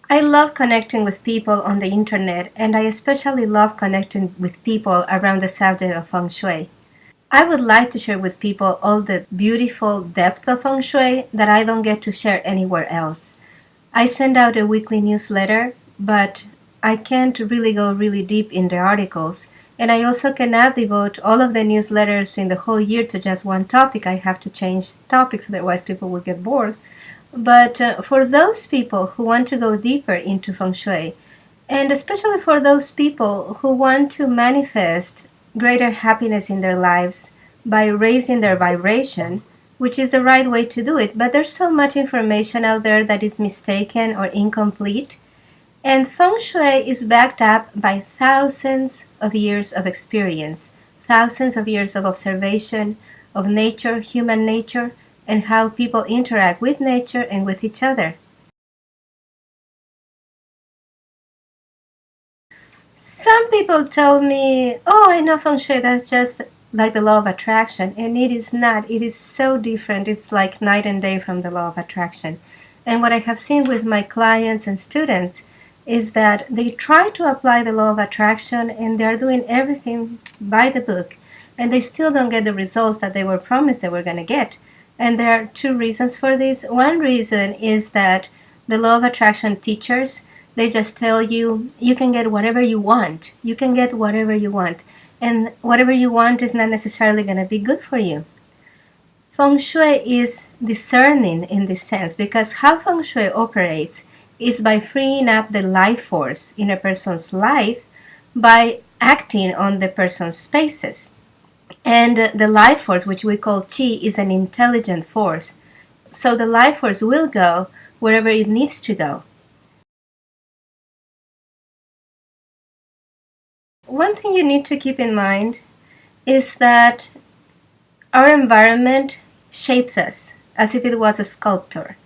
I love connecting with people on the internet, and I especially love connecting with people around the subject of Feng Shui. I would like to share with people all the beautiful depth of Feng Shui that I don't get to share anywhere else. I send out a weekly newsletter, but I can't really go really deep in the articles. And I also cannot devote all of the newsletters in the whole year to just one topic. I have to change topics, otherwise people will get bored. But for those people who want to go deeper into Feng Shui, and especially for those people who want to manifest greater happiness in their lives by raising their vibration, which is the right way to do it, but there's so much information out there that is mistaken or incomplete. And Feng Shui is backed up by thousands of years of experience, thousands of years of observation of nature, human nature, and how people interact with nature and with each other. Some people tell me, oh, I know Feng Shui, that's just like the law of attraction. And it is not. It is so different. It's like night and day from the law of attraction. And what I have seen with my clients and students is that they try to apply the law of attraction and they're doing everything by the book. And they still don't get the results that they were promised they were going to get. And there are two reasons for this. One reason is that the law of attraction teachers, they just tell you, you can get whatever you want. You can get whatever you want. And whatever you want is not necessarily going to be good for you. Feng Shui is discerning in this sense because how Feng Shui operates is by freeing up the life force in a person's life by acting on the person's spaces. And the life force, which we call Qi, is an intelligent force. So the life force will go wherever it needs to go. One thing you need to keep in mind is that our environment shapes us as if it was a sculptor.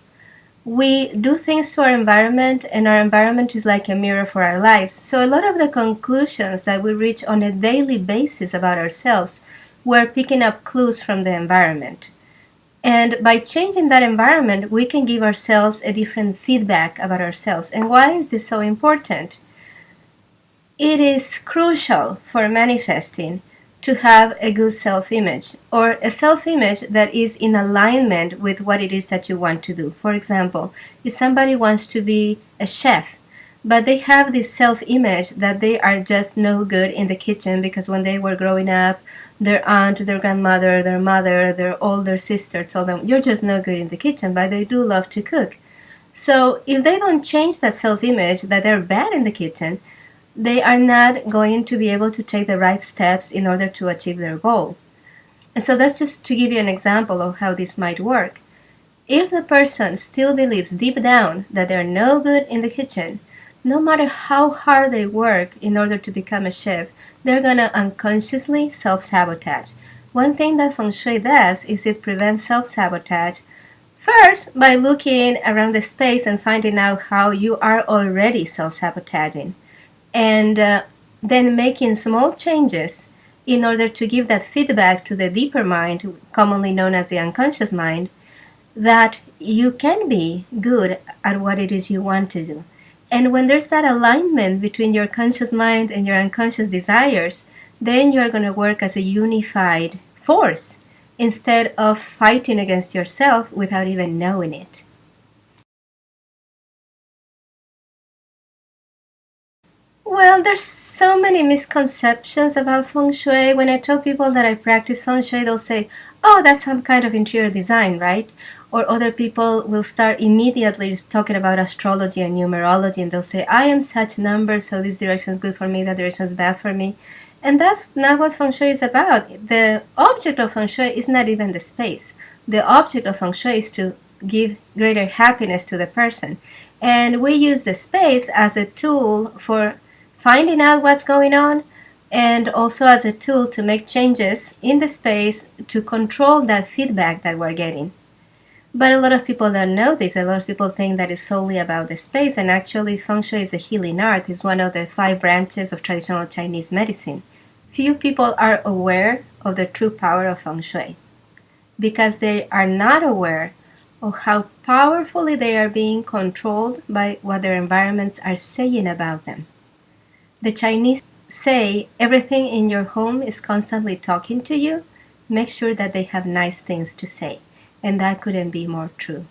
We do things to our environment, and our environment is like a mirror for our lives. So a lot of the conclusions that we reach on a daily basis about ourselves, we're picking up clues from the environment. And by changing that environment, we can give ourselves a different feedback about ourselves. And why is this so important? It is crucial for manifesting to have a good self-image, or a self-image that is in alignment with what it is that you want to do. For example, if somebody wants to be a chef, but they have this self-image that they are just no good in the kitchen because when they were growing up, their aunt, their grandmother, their mother, their older sister told them, you're just no good in the kitchen, but they do love to cook. So if they don't change that self-image that they're bad in the kitchen, they are not going to be able to take the right steps in order to achieve their goal. And so that's just to give you an example of how this might work. If the person still believes deep down that they're no good in the kitchen, no matter how hard they work in order to become a chef, they're going to unconsciously self-sabotage. One thing that Feng Shui does is it prevents self-sabotage first by looking around the space and finding out how you are already self-sabotaging, and then making small changes in order to give that feedback to the deeper mind, commonly known as the unconscious mind, that you can be good at what it is you want to do. And when there's that alignment between your conscious mind and your unconscious desires, then you're going to work as a unified force instead of fighting against yourself without even knowing it. Well, there's so many misconceptions about Feng Shui. When I tell people that I practice Feng Shui, they'll say, oh, that's some kind of interior design, right? Or other people will start immediately talking about astrology and numerology, and they'll say, I am such number, so this direction is good for me, that direction is bad for me. And that's not what Feng Shui is about. The object of Feng Shui is not even the space. The object of Feng Shui is to give greater happiness to the person. And we use the space as a tool for finding out what's going on, and also as a tool to make changes in the space to control that feedback that we're getting. But a lot of people don't know this. A lot of people think that it's solely about the space, and actually Feng Shui is a healing art. It's one of the 5 branches of traditional Chinese medicine. Few people are aware of the true power of Feng Shui because they are not aware or how powerfully they are being controlled by what their environments are saying about them. The Chinese say everything in your home is constantly talking to you. Make sure that they have nice things to say. And that couldn't be more true.